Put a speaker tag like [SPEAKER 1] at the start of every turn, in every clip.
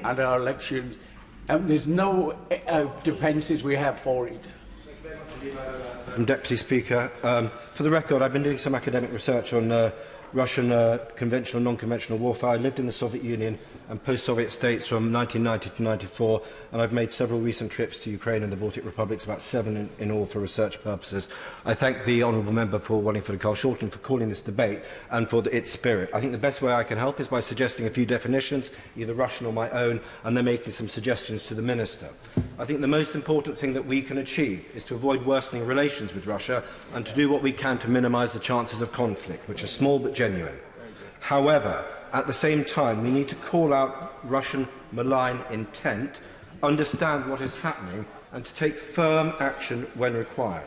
[SPEAKER 1] at our elections, and there's no defences we have for it.
[SPEAKER 2] Deputy Speaker, for the record, I've been doing some academic research on Russian conventional and non-conventional warfare. I lived in the Soviet Union and post-Soviet states from 1990 to 1994, and I've made several recent trips to Ukraine and the Baltic Republics, about 7 in all for research purposes. I thank the honourable member for Wallingford Carl Shortland for calling this debate and for its spirit. I think the best way I can help is by suggesting a few definitions, either Russian or my own, and then making some suggestions to the Minister. I think the most important thing that we can achieve is to avoid worsening relations with Russia and to do what we can to minimise the chances of conflict, which are small but genuine. However, at the same time, we need to call out Russian malign intent, understand what is happening, and to take firm action when required.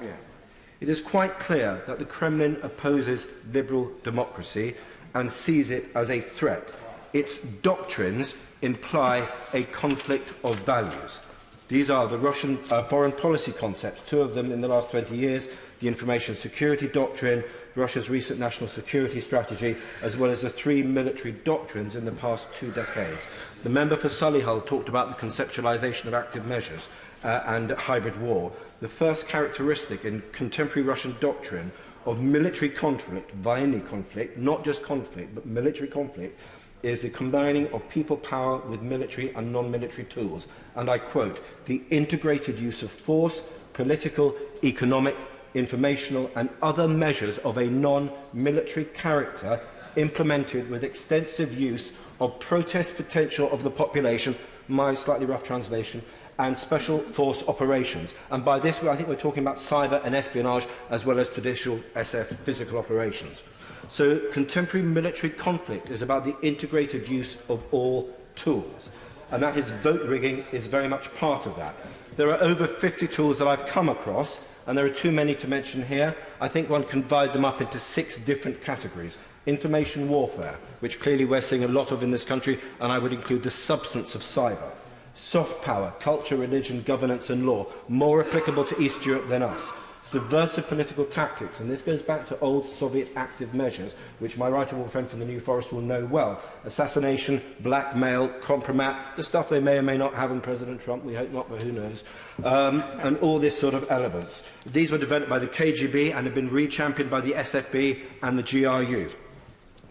[SPEAKER 2] It is quite clear that the Kremlin opposes liberal democracy and sees it as a threat. Its doctrines imply a conflict of values. These are the Russian foreign policy concepts, 2 of them in the last 20 years, the Information Security Doctrine, Russia's recent national security strategy, as well as the 3 military doctrines in the past 2 decades. The member for Solihull talked about the conceptualisation of active measures and hybrid war. The first characteristic in contemporary Russian doctrine of military conflict, военный conflict, not just conflict, but military conflict, is the combining of people power with military and non-military tools. And I quote, the integrated use of force, political, economic, informational and other measures of a non-military character implemented with extensive use of protest potential of the population, my slightly rough translation, and special force operations. And by this, I think we're talking about cyber and espionage as well as traditional SF physical operations. So contemporary military conflict is about the integrated use of all tools. And that is vote rigging is very much part of that. There are over 50 tools that I've come across, and there are too many to mention here. I think one can divide them up into 6 different categories. Information warfare, which clearly we're seeing a lot of in this country, and I would include the substance of cyber. Soft power, culture, religion, governance and law, more applicable to East Europe than us. Subversive political tactics, and this goes back to old Soviet active measures, which my right honourable friend from the New Forest will know well. Assassination, blackmail, compromat, the stuff they may or may not have on President Trump, we hope not, but who knows, and all this sort of elements. These were developed by the KGB and have been re-championed by the SFB and the GRU.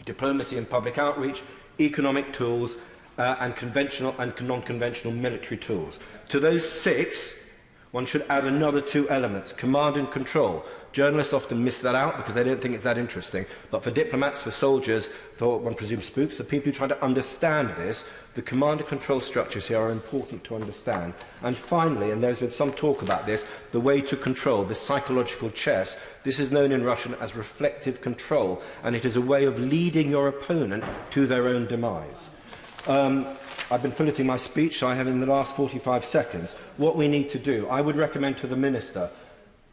[SPEAKER 2] Diplomacy and public outreach, economic tools, and conventional and non-conventional military tools. To those 6, one should add another 2 elements, command and control. Journalists often miss that out because they don't think it's that interesting. But for diplomats, for soldiers, for one presumes spooks, the people who try to understand this, the command and control structures here are important to understand. And finally, and there's been some talk about this, the way to control, the psychological chess. This is known in Russian as reflective control, and it is a way of leading your opponent to their own demise. I've been piloting my speech, so I have in the last 45 seconds. What we need to do, I would recommend to the Minister,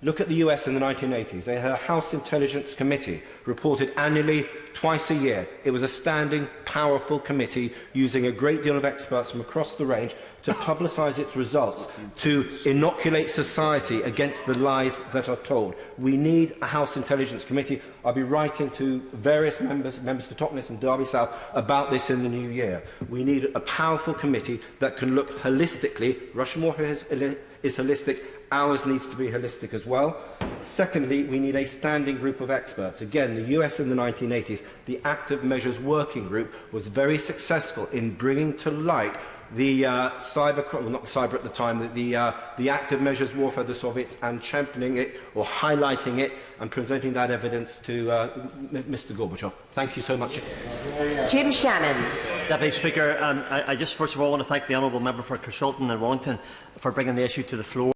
[SPEAKER 2] look at the US in the 1980s. They had a House Intelligence Committee, reported annually, twice a year. It was a standing, powerful committee using a great deal of experts from across the range to publicise its results, to inoculate society against the lies that are told. We need a House Intelligence Committee. I'll be writing to various members for Totnes and Derby South, about this in the new year. We need a powerful committee that can look holistically. Russian warfare is holistic. Ours needs to be holistic as well. Secondly, we need a standing group of experts. Again, the US in the 1980s, the Active Measures Working Group, was very successful in bringing to light the cyber, well, not cyber at the time, the active measures warfare of the Soviets, and championing it or highlighting it and presenting that evidence to Mr. Gorbachev. Thank you so much.
[SPEAKER 3] Jim Shannon.
[SPEAKER 4] Deputy Speaker, I just first of all want to thank the honourable member for Carshalton and Wallington for bringing the issue to the floor.